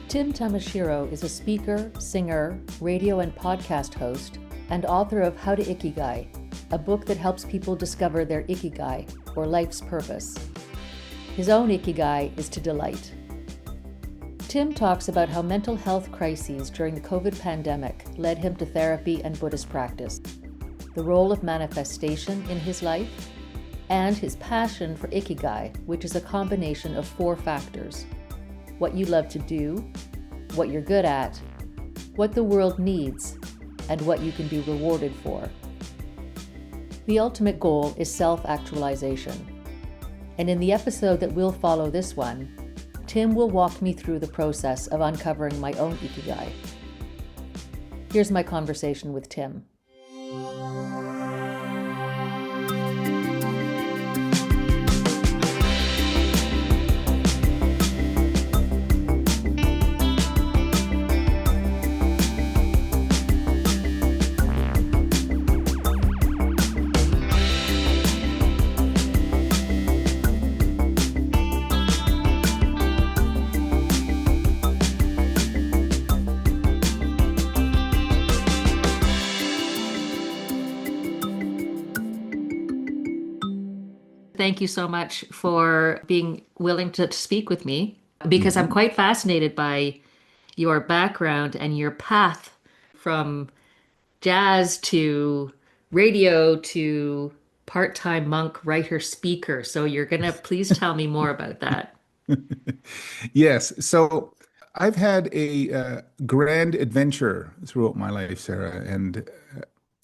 Tim Tamashiro is a speaker, singer, radio and podcast host, and author of How to Ikigai, a book that helps people discover their Ikigai, or life's purpose. His own Ikigai is to delight. Tim talks about how mental health crises during the COVID pandemic led him to therapy and Buddhist practice, the role of manifestation in his life, and his passion for Ikigai, which is a combination of 4 factors: what you love to do, what you're good at, what the world needs, and what you can be rewarded for. The ultimate goal is self-actualization. And in the episode that will follow this one, Tim will walk me through the process of uncovering my own Ikigai. Here's my conversation with Tim. Thank you so much for being willing to speak with me because I'm quite fascinated by your background and your path from jazz to radio to part-time monk, writer, speaker. So you're going to please tell me more about that. Yes. So I've had a grand adventure throughout my life, Sarah, and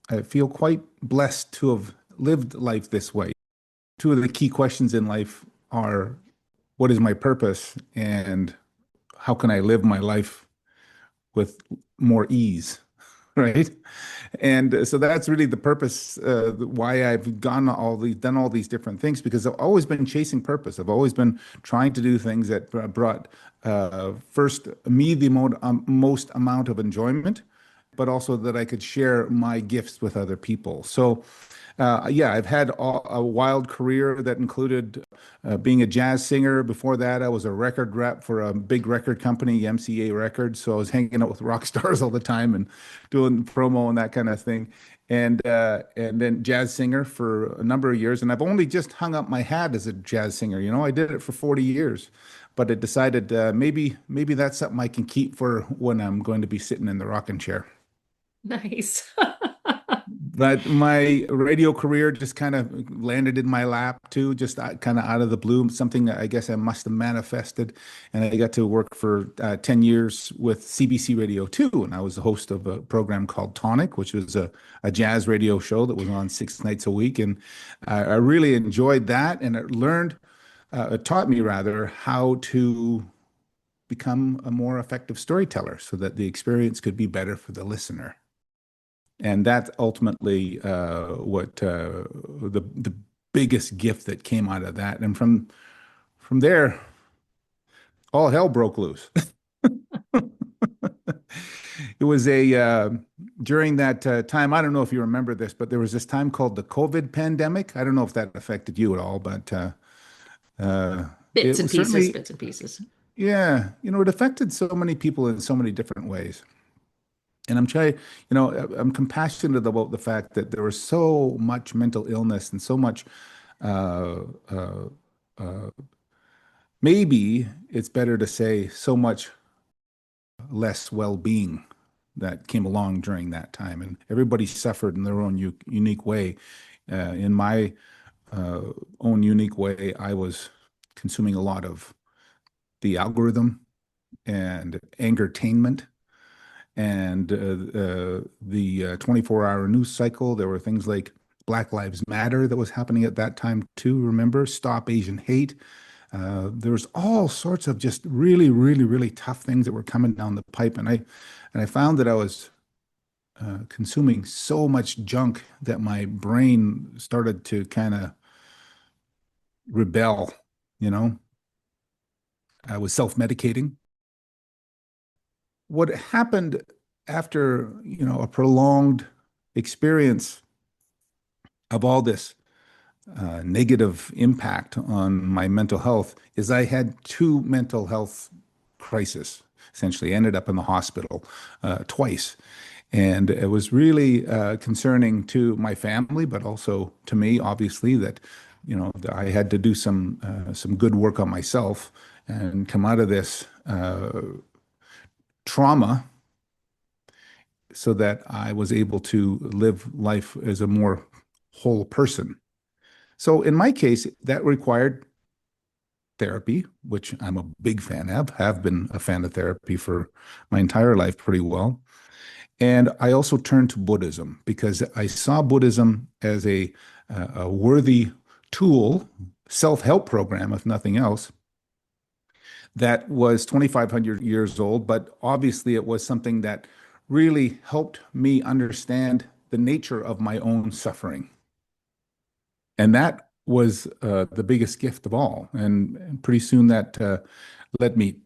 I feel quite blessed to have lived life this way. 2 of the key questions in life are, what is my purpose and how can I live my life with more ease, right? And so that's really the purpose, why I've done all these different things, because I've always been chasing purpose. I've always been trying to do things that brought first me the most amount of enjoyment, but also that I could share my gifts with other people. So I've had a wild career that included being a jazz singer. Before that, I was a record rep for a big record company, MCA Records. So I was hanging out with rock stars all the time and doing promo and that kind of thing. And then jazz singer for a number of years. And I've only just hung up my hat as a jazz singer. You know, I did it for 40 years, but I decided maybe that's something I can keep for when I'm going to be sitting in the rocking chair. Nice. But my radio career just kind of landed in my lap too, just kind of out of the blue, something that I guess I must have manifested. And I got to work for 10 years with CBC Radio 2. And I was the host of a program called Tonic, which was a jazz radio show that was on 6 nights a week. And I really enjoyed that. And it taught me rather how to become a more effective storyteller so that the experience could be better for the listener. And that's ultimately what the biggest gift that came out of that. And from there, all hell broke loose. It was during that time, I don't know if you remember this, but there was this time called the COVID pandemic. I don't know if that affected you at all, but Bits and pieces. Yeah, it affected so many people in so many different ways. And I'm compassionate about the fact that there was so much mental illness and so much, uh, maybe it's better to say so much less well-being that came along during that time. And everybody suffered in their own unique way. In my own unique way, I was consuming a lot of the algorithm and angertainment. And the 24-hour news cycle. There were things like Black Lives Matter that was happening at that time too. Remember, Stop Asian Hate. There was all sorts of just really, really, really tough things that were coming down the pipe, and I found that I was consuming so much junk that my brain started to kind of rebel. I was self-medicating. What happened after, a prolonged experience of all this negative impact on my mental health is I had 2 mental health crisis. Essentially, ended up in the hospital twice. And it was really concerning to my family, but also to me, obviously, that I had to do some good work on myself and come out of this trauma so that I was able to live life as a more whole person. So in my case, that required therapy, which I'm a big fan of, have been a fan of therapy for my entire life pretty well. And I also turned to Buddhism because I saw Buddhism as a worthy tool, self-help program, if nothing else, that was 2,500 years old, but obviously it was something that really helped me understand the nature of my own suffering. And that was the biggest gift of all. And pretty soon that led me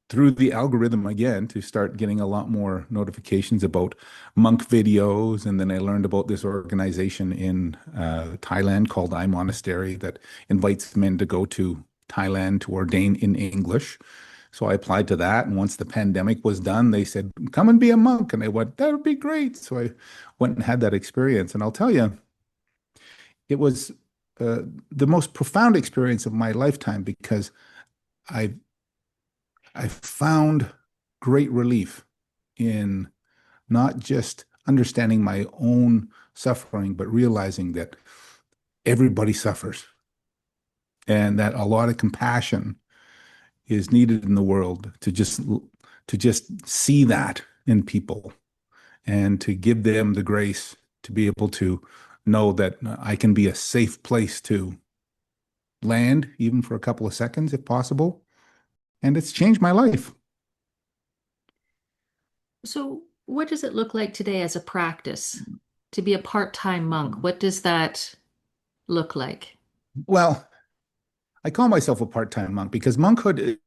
through the algorithm again to start getting a lot more notifications about monk videos. And then I learned about this organization in Thailand called Monastery that invites men to go to Thailand to ordain in English. So I applied to that. And once the pandemic was done, they said, come and be a monk. And I went, that would be great. So I went and had that experience. And I'll tell you, it was the most profound experience of my lifetime because I I found great relief in not just understanding my own suffering, but realizing that everybody suffers and that a lot of compassion is needed in the world to just see that in people and to give them the grace to be able to know that I can be a safe place to land, even for a couple of seconds, if possible. And it's changed my life. So, what does it look like today as a practice to be a part-time monk? What does that look like? Well, I call myself a part-time monk because monkhood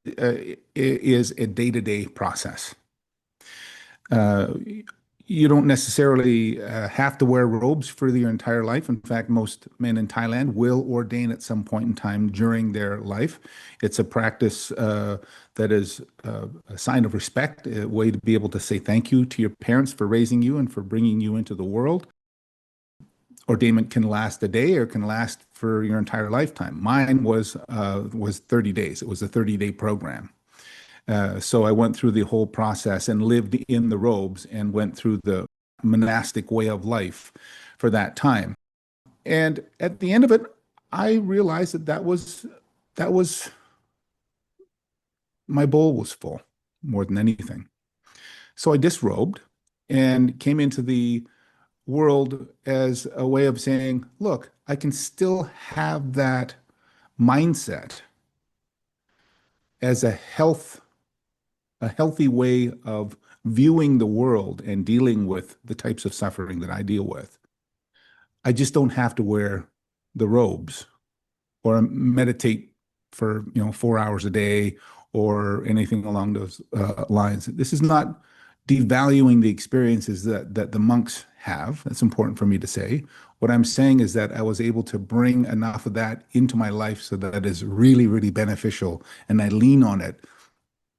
is a day-to-day process. Uh, you don't necessarily have to wear robes for your entire life. In fact, most men in Thailand will ordain at some point in time during their life. It's a practice that is a sign of respect, a way to be able to say thank you to your parents for raising you and for bringing you into the world. Ordainment can last a day or can last for your entire lifetime. Mine was 30 days. It was a 30-day program. So I went through the whole process and lived in the robes and went through the monastic way of life for that time. And at the end of it, I realized that that was my bowl was full more than anything. So I disrobed and came into the world as a way of saying, look, I can still have that mindset as a healthy way of viewing the world and dealing with the types of suffering that I deal with. I just don't have to wear the robes or meditate for 4 hours a day or anything along those lines. This is not devaluing the experiences that the monks have. That's important for me to say. What I'm saying is that I was able to bring enough of that into my life so that it is really, really beneficial, and I lean on it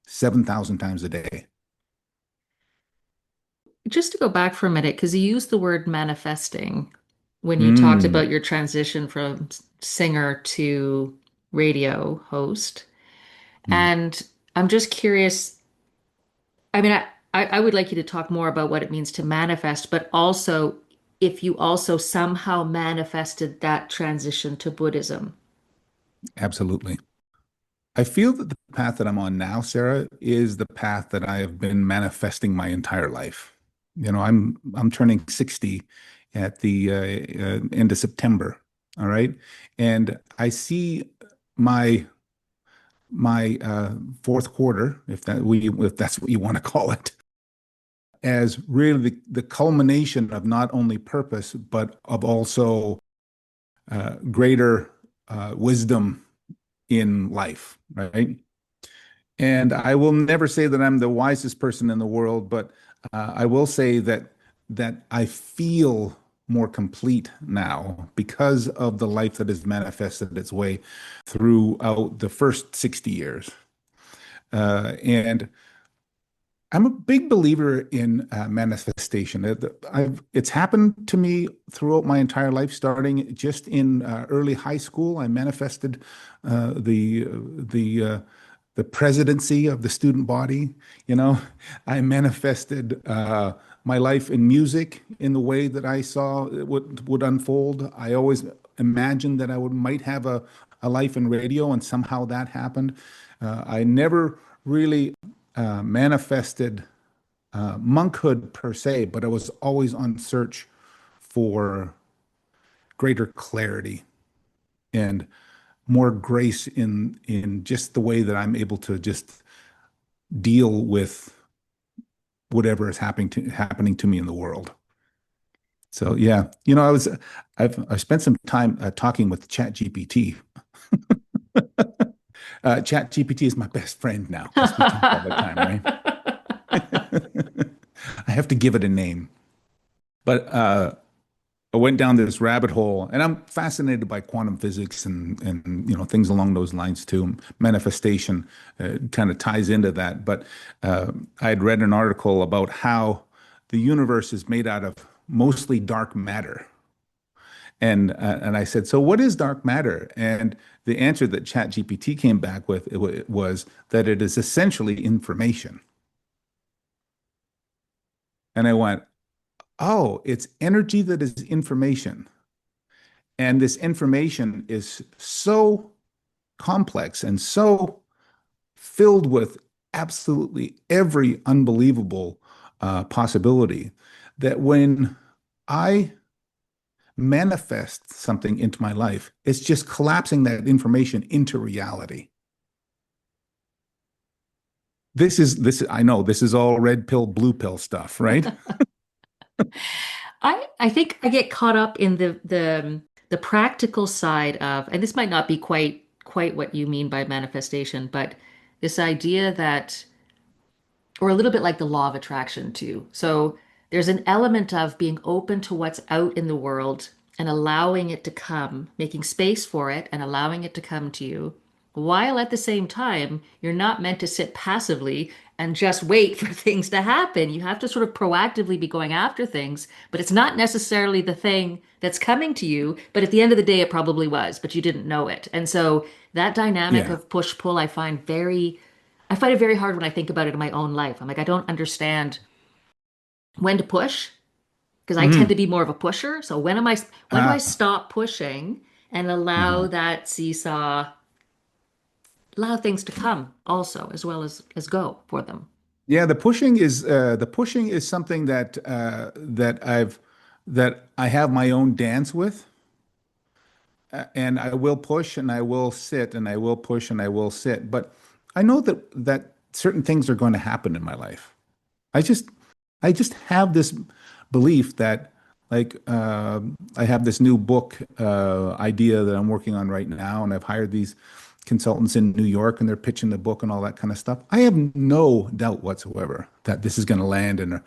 7,000 times a day. Just to go back for a minute, because you used the word manifesting when you talked Mm, about your transition from singer to radio host. mm, And I'm just curious. I mean, I would like you to talk more about what it means to manifest, but also if you also somehow manifested that transition to Buddhism. absolutely. I feel that the path that I'm on now, Sarah, is the path that I have been manifesting my entire life. I'm turning 60 at the end of September. All right. And I see my fourth quarter, if that's what you want to call it, as really the culmination of not only purpose, but of also greater wisdom in life, right? And I will never say that I'm the wisest person in the world, but I will say that I feel more complete now because of the life that has manifested its way throughout the first 60 years. And I'm a big believer in manifestation. It's happened to me throughout my entire life, starting just in early high school. I manifested the presidency of the student body. You know, I manifested my life in music in the way that I saw it would unfold. I always imagined that I might have a life in radio, and somehow that happened. I never really manifested monkhood per se, but I was always on search for greater clarity and more grace in just the way that I'm able to just deal with whatever is happening to me in the world. So yeah, I've spent some time talking with ChatGPT. ChatGPT is my best friend now because we talk all the time, right? I have to give it a name. But I went down this rabbit hole, and I'm fascinated by quantum physics and things along those lines too. Manifestation kind of ties into that. But I had read an article about how the universe is made out of mostly dark matter. And I said, so what is dark matter? And the answer that ChatGPT came back with it was that it is essentially information. And I went, oh, it's energy that is information. And this information is so complex and so filled with absolutely every unbelievable possibility that when I manifest something into my life, it's just collapsing that information into reality. I know this is all red pill, blue pill stuff, right? I think I get caught up in the practical side of, and this might not be quite what you mean by manifestation, but this idea that, or a little bit like the law of attraction too. So there's an element of being open to what's out in the world and allowing it to come, making space for it and allowing it to come to you, while at the same time, you're not meant to sit passively and just wait for things to happen. You have to sort of proactively be going after things, but it's not necessarily the thing that's coming to you. But at the end of the day, it probably was, but you didn't know it. And so that dynamic Yeah. of push pull, I find it very hard when I think about it in my own life. I'm like, I don't understand when to push because I tend to Hmm. be more of a pusher. So when do I Ah, stop pushing and allow uh-huh. that seesaw, allow things to come also as well as go for them? Yeah, the pushing is something that I have my own dance with, and I will push and I will sit and I will push and I will sit. But I know that certain things are going to happen in my life. I just I just have this belief that like I have this new book idea that I'm working on right now, and I've hired these consultants in New York, and they're pitching the book and all that kind of stuff. I have no doubt whatsoever that this is going to land in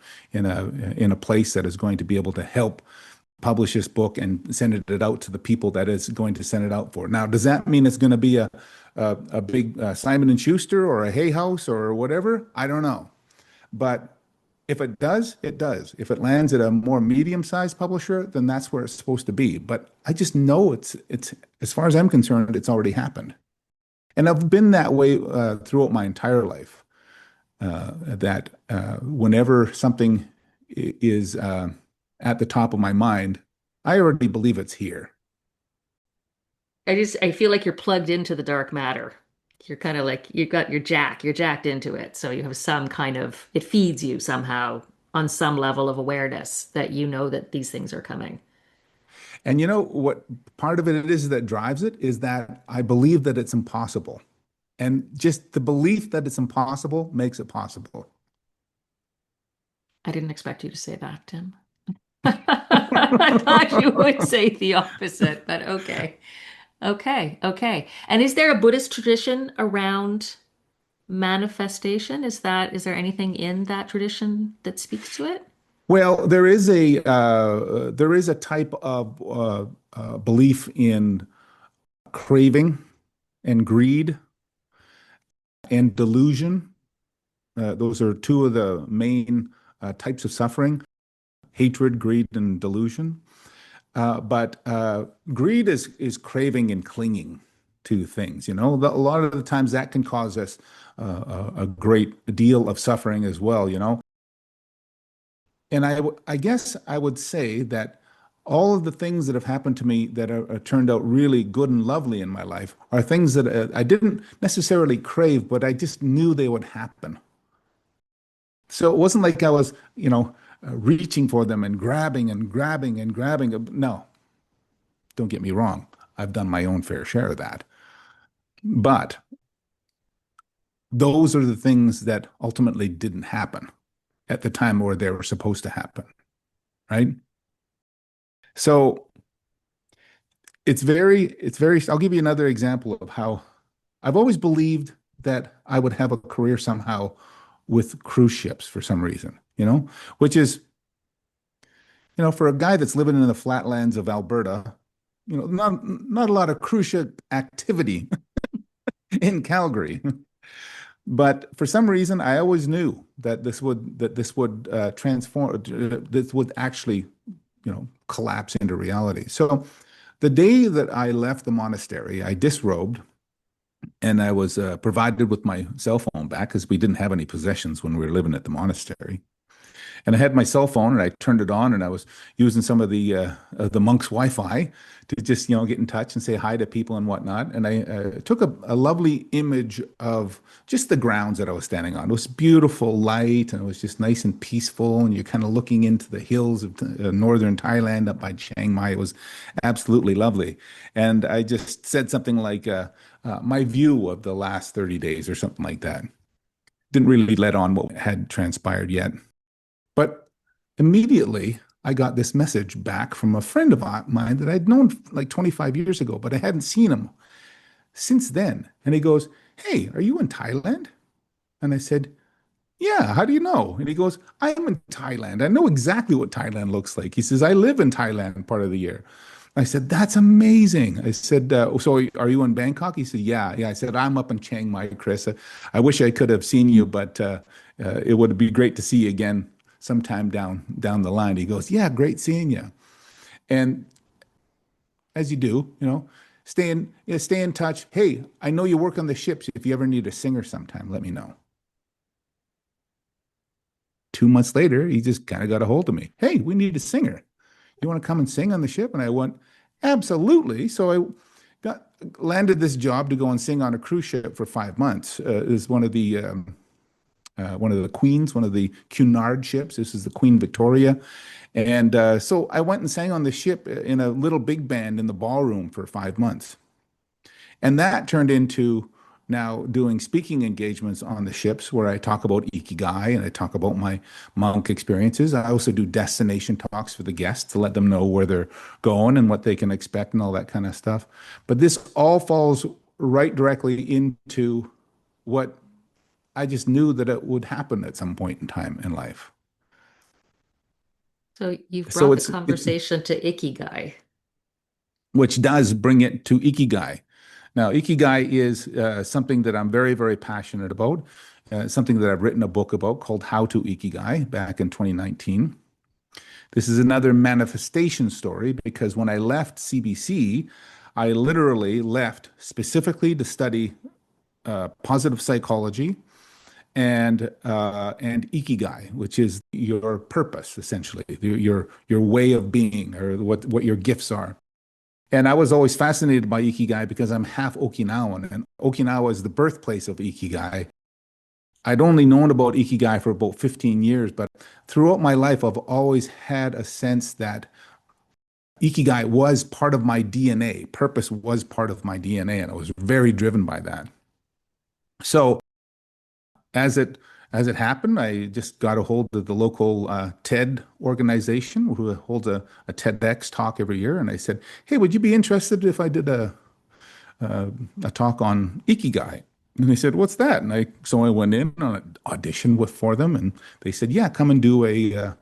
a place that is going to be able to help publish this book and send it out to the people that is going to send it out for. Now, does that mean it's going to be a big Simon and Schuster or a Hay House or whatever? I don't know. But if it does, it does. If it lands at a more medium-sized publisher, then that's where it's supposed to be. But I just know it's as far as I'm concerned, it's already happened. And I've been that way throughout my entire life. That whenever something is at the top of my mind, I already believe it's here. I feel like you're plugged into the dark matter. You're kind of like you're jacked into it. So you have some kind of, it feeds you somehow on some level of awareness that you know that these things are coming. And you know what part of it is that drives it is that I believe that it's impossible. And just the belief that it's impossible makes it possible. I didn't expect you to say that, Tim. I thought you would say the opposite, but okay. Okay, okay. And is there a Buddhist tradition around manifestation? Is there anything in that tradition that speaks to it? Well, there is a type of belief in craving and greed and delusion. Those are two of the main types of suffering: hatred, greed, and delusion. But greed is craving and clinging to things. A lot of the times that can cause us a great deal of suffering as well. And I guess I would say that all of the things that have happened to me that are turned out really good and lovely in my life are things that I didn't necessarily crave, but I just knew they would happen. So it wasn't like I was, reaching for them and grabbing and grabbing and grabbing. No, don't get me wrong. I've done my own fair share of that. But those are the things that ultimately didn't happen at the time where they were supposed to happen, right? So I'll give you another example of how I've always believed that I would have a career somehow with cruise ships for some reason, which is, for a guy that's living in the flatlands of Alberta, not a lot of cruise ship activity in Calgary. But for some reason, I always knew that this would transform, this would actually, collapse into reality. So the day that I left the monastery, I disrobed and I was provided with my cell phone back because we didn't have any possessions when we were living at the monastery. And I had my cell phone and I turned it on and I was using some of the monk's Wi-Fi to just, get in touch and say hi to people and whatnot. And I took a lovely image of just the grounds that I was standing on. It was beautiful light and it was just nice and peaceful. And you're kind of looking into the hills of northern Thailand up by Chiang Mai. It was absolutely lovely. And I just said something like, my view of the last 30 days or something like that. Didn't really let on what had transpired yet. But immediately I got this message back from a friend of mine that I'd known like 25 years ago, but I hadn't seen him since then. And he goes, "Hey, are you in Thailand?" And I said, "Yeah, how do you know?" And he goes, "I'm in Thailand. I know exactly what Thailand looks like." He says, "I live in Thailand part of the year." I said, "That's amazing." I said, "So are you in Bangkok?" He said, "Yeah." Yeah. I said, "I'm up in Chiang Mai, Chris. I wish I could have seen you, but it would be great to see you again sometime down the line." He goes, "Yeah, great seeing you." And as you do, stay in touch. "Hey, I know you work on the ships. If you ever need a singer sometime, let me know." 2 months later, he just kind of got a hold of me. "Hey, we need a singer. You want to come and sing on the ship?" And I went, "Absolutely." So I landed this job to go and sing on a cruise ship for 5 months. Is one of the queens, one of the Cunard ships. This is the Queen Victoria. And so I went and sang on the ship in a little big band in the ballroom for 5 months. And that turned into now doing speaking engagements on the ships where I talk about Ikigai and I talk about my monk experiences. I also do destination talks for the guests to let them know where they're going and what they can expect and all that kind of stuff. But this all falls right directly into what I just knew that it would happen at some point in time in life. So you've So brought the it's conversation to Ikigai. which does bring it to Ikigai. Now, Ikigai is something that I'm very, very passionate about. Something that I've written a book about called How to Ikigai back in 2019. This is another manifestation story because when I left CBC, I literally left specifically to study positive psychology and ikigai, which is your purpose, essentially, your way of being, or what your gifts are. And I was always fascinated by ikigai because I'm half Okinawan, and Okinawa is the birthplace of ikigai. I'd only known about ikigai for about 15 years, but throughout my life, I've always had a sense that ikigai was part of my DNA. Purpose was part of my DNA, and I was very driven by that. So as it happened, I just got a hold of the local TED organization who holds a TEDx talk every year, and I said, "Hey, would you be interested if I did a talk on Ikigai?" And they said, "What's that?" And so I went in on an audition for them, and they said, "Yeah, come and do a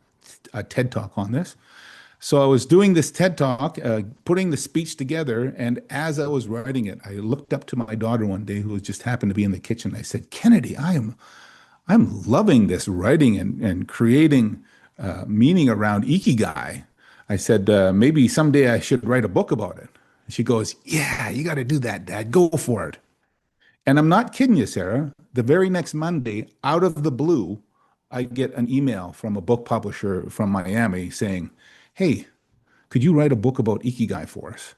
TED talk on this." So I was doing this TED Talk, putting the speech together, and as I was writing it, I looked up to my daughter one day, who just happened to be in the kitchen. I said, "Kennedy, I'm loving this writing and creating meaning around Ikigai." I said, "Maybe someday I should write a book about it." She goes, "Yeah, you got to do that, Dad. Go for it." And I'm not kidding you, Sarah. The very next Monday, out of the blue, I get an email from a book publisher from Miami saying, "Hey, could you write a book about Ikigai for us?"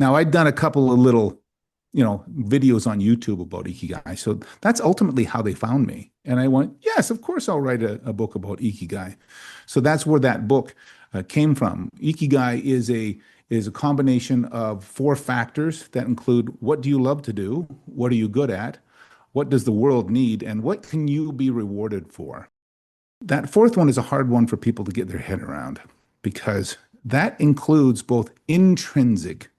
Now, I'd done a couple of little, videos on YouTube about Ikigai. So that's ultimately how they found me. And I went, yes, of course I'll write a book about Ikigai. So that's where that book came from. Ikigai is a combination of four factors that include: what do you love to do? What are you good at? What does the world need? And what can you be rewarded for? That fourth one is a hard one for people to get their head around, because that includes both intrinsic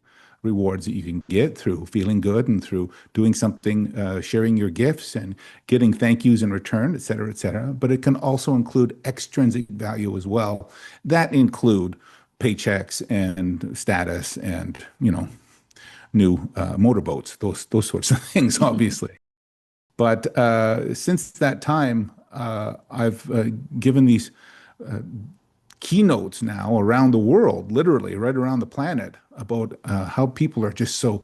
rewards that you can get through feeling good and through doing something, sharing your gifts and getting thank yous in return, et cetera, et cetera. But it can also include extrinsic value as well. That include paychecks and status and, new motorboats, those sorts of things, obviously. But since that time, I've given these keynotes now around the world, literally right around the planet, about how people are just so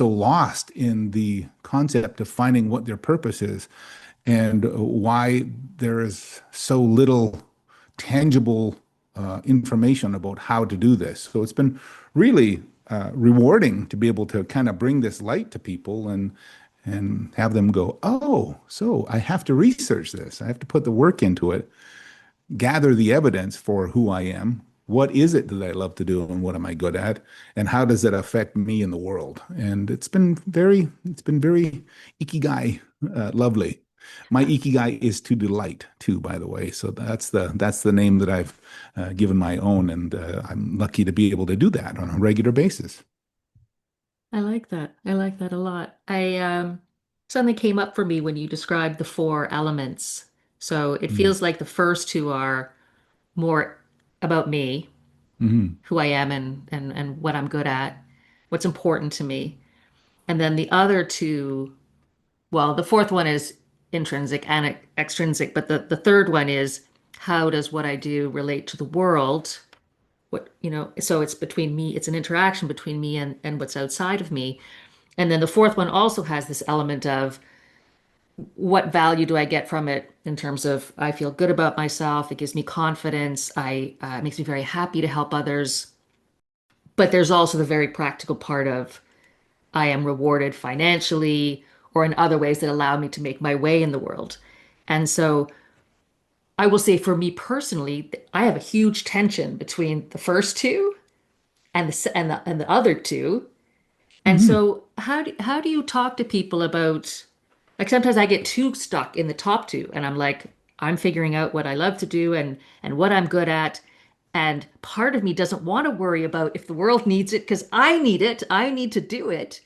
lost in the concept of finding what their purpose is, and why there is so little tangible information about how to do this. So it's been really rewarding to be able to kind of bring this light to people and have them go, "Oh, so I have to research this. I have to put the work into it, gather the evidence for who I am. What is it that I love to do, and what am I good at, and how does it affect me in the world?" And it's been very ikigai lovely. My ikigai is to delight too, by the way. So that's the name that I've given my own, and I'm lucky to be able to do that on a regular basis. I like that. I like that a lot. I Something came up for me when you described the four elements. So it Mm-hmm. feels like the first two are more about me, Mm-hmm. who I am and what I'm good at, what's important to me. And then the other two, well, the fourth one is intrinsic and extrinsic, but the third one is how does what I do relate to the world? So it's between me, it's an interaction between me and what's outside of me. And then the fourth one also has this element of what value do I get from it in terms of I feel good about myself, it gives me confidence, it makes me very happy to help others. But there's also the very practical part of I am rewarded financially or in other ways that allow me to make my way in the world. And so I will say for me personally, I have a huge tension between the first two and the other two. And Mm-hmm. so how do you talk to people about, like, sometimes I get too stuck in the top two and I'm like, I'm figuring out what I love to do and what I'm good at. And part of me doesn't want to worry about if the world needs it because I need it. I need to do it.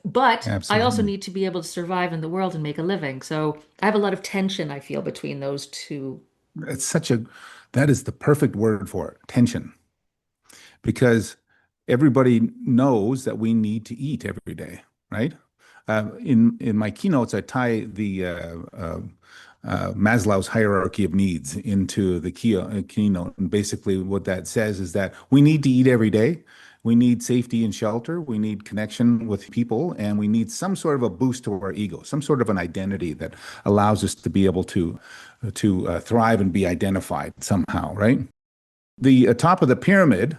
But I also Absolutely. need to be able to survive in the world and make a living. So I have a lot of tension, I feel, between those two. It's such a, that is the perfect word for it, tension, because everybody knows that we need to eat every day, right? In my keynotes, I tie the Maslow's hierarchy of needs into the keynote, and basically what that says is that we need to eat every day. We need safety and shelter. We need connection with people, and we need some sort of a boost to our ego, some sort of an identity that allows us to be able to thrive and be identified somehow, right? The top of the pyramid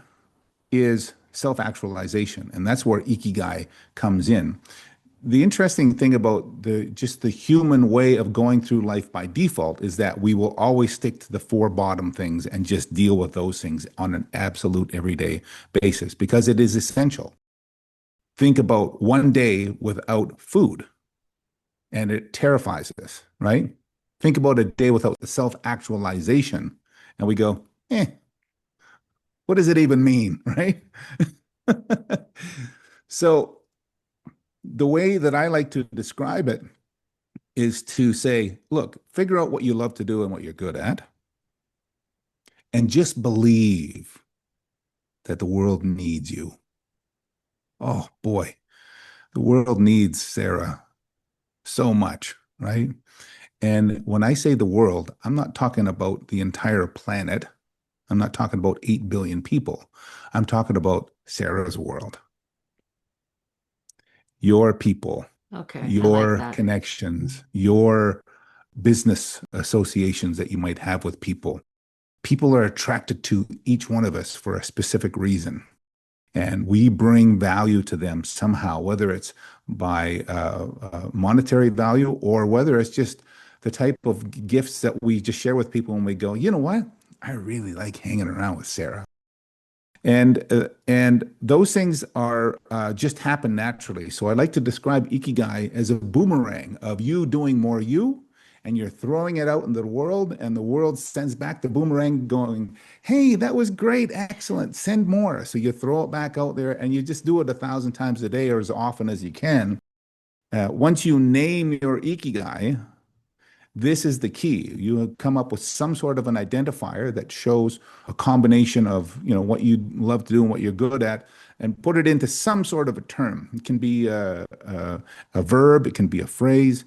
is self-actualization, and that's where ikigai comes in. The interesting thing about the human way of going through life by default is that we will always stick to the four bottom things and just deal with those things on an absolute everyday basis because it is essential. Think about one day without food, and it terrifies us, right? Think about a day without self-actualization, and we go, what does it even mean, right? So the way that I like to describe it is to say, look, figure out what you love to do and what you're good at, and just believe that the world needs you. Oh boy, the world needs Sarah so much, right? And when I say the world, I'm not talking about the entire planet. I'm not talking about 8 billion people. I'm talking about Sarah's world, your people, Okay, I like your that. connections, your business associations that you might have with people. People are attracted to each one of us for a specific reason. And we bring value to them somehow, whether it's by monetary value or whether it's just the type of gifts that we just share with people and we go, you know what? I really like hanging around with Sarah. And those things are just happen naturally. So I like to describe Ikigai as a boomerang of you doing more you, and you're throwing it out in the world, and the world sends back the boomerang going, hey, that was great, excellent, send more. So you throw it back out there, and you just do it 1,000 times a day or as often as you can. Once you name your Ikigai, this is the key. You come up with some sort of an identifier that shows a combination of, what you love to do and what you're good at, and put it into some sort of a term. It can be a verb, it can be a phrase.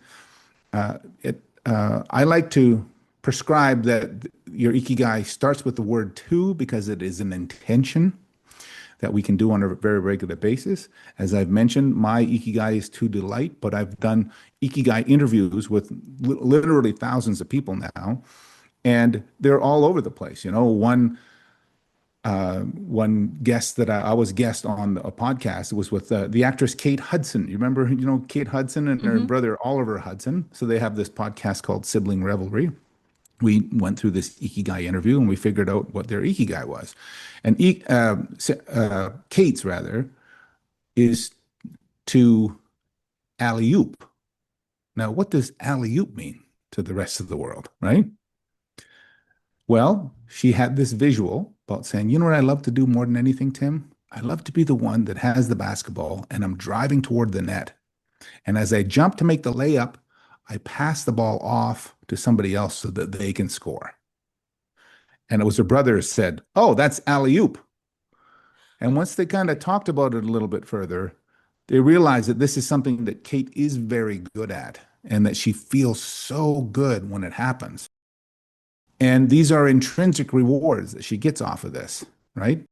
I like to prescribe that your Ikigai starts with the word to because it is an intention that we can do on a very regular basis. As I've mentioned, my Ikigai is to delight, but I've done Ikigai interviews with literally thousands of people now, and they're all over the place. One guest that I was guest on a podcast was with the actress Kate Hudson. You remember, Kate Hudson and her brother Oliver Hudson. So they have this podcast called Sibling Revelry. We went through this Ikigai interview and we figured out what their Ikigai was. And Kate's, rather, is to alley-oop. Now, what does alley-oop mean to the rest of the world, right? Well, she had this visual about saying, you know what I love to do more than anything, Tim? I love to be the one that has the basketball and I'm driving toward the net. And as I jump to make the layup, I pass the ball off to somebody else so that they can score. And it was her brother who said, oh, that's alley-oop. And once they kind of talked about it a little bit further, they realized that this is something that Kate is very good at and that she feels so good when it happens. And these are intrinsic rewards that she gets off of this, right?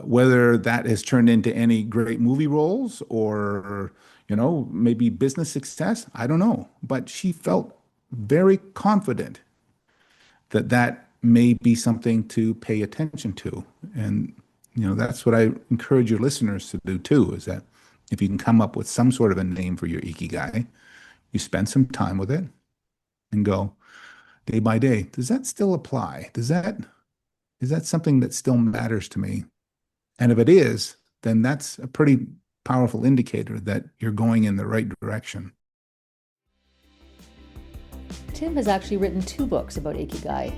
Whether that has turned into any great movie roles or, maybe business success, I don't know. But she felt very confident that that may be something to pay attention to. And, that's what I encourage your listeners to do too, is that if you can come up with some sort of a name for your Ikigai, you spend some time with it and go day by day. Does that still apply? Is that something that still matters to me? And if it is, then that's a pretty powerful indicator that you're going in the right direction. Tim has actually written 2 books about Ikigai.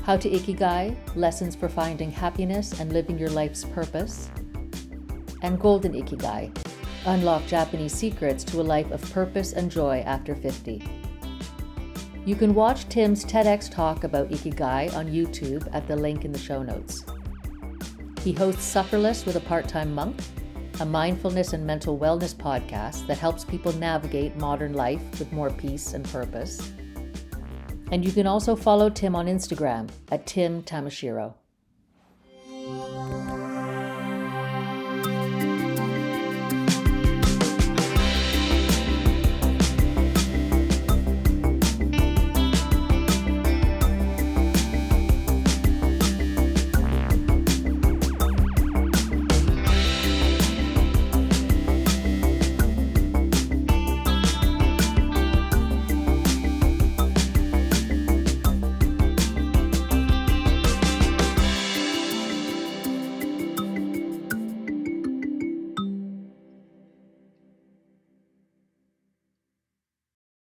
How to Ikigai, Lessons for Finding Happiness and Living Your Life's Purpose, and Golden Ikigai, Unlock Japanese Secrets to a Life of Purpose and Joy After 50. You can watch Tim's TEDx talk about Ikigai on YouTube at the link in the show notes. He hosts Sufferless with a Part-Time Monk, a mindfulness and mental wellness podcast that helps people navigate modern life with more peace and purpose. And you can also follow Tim on Instagram at Tim Tamashiro.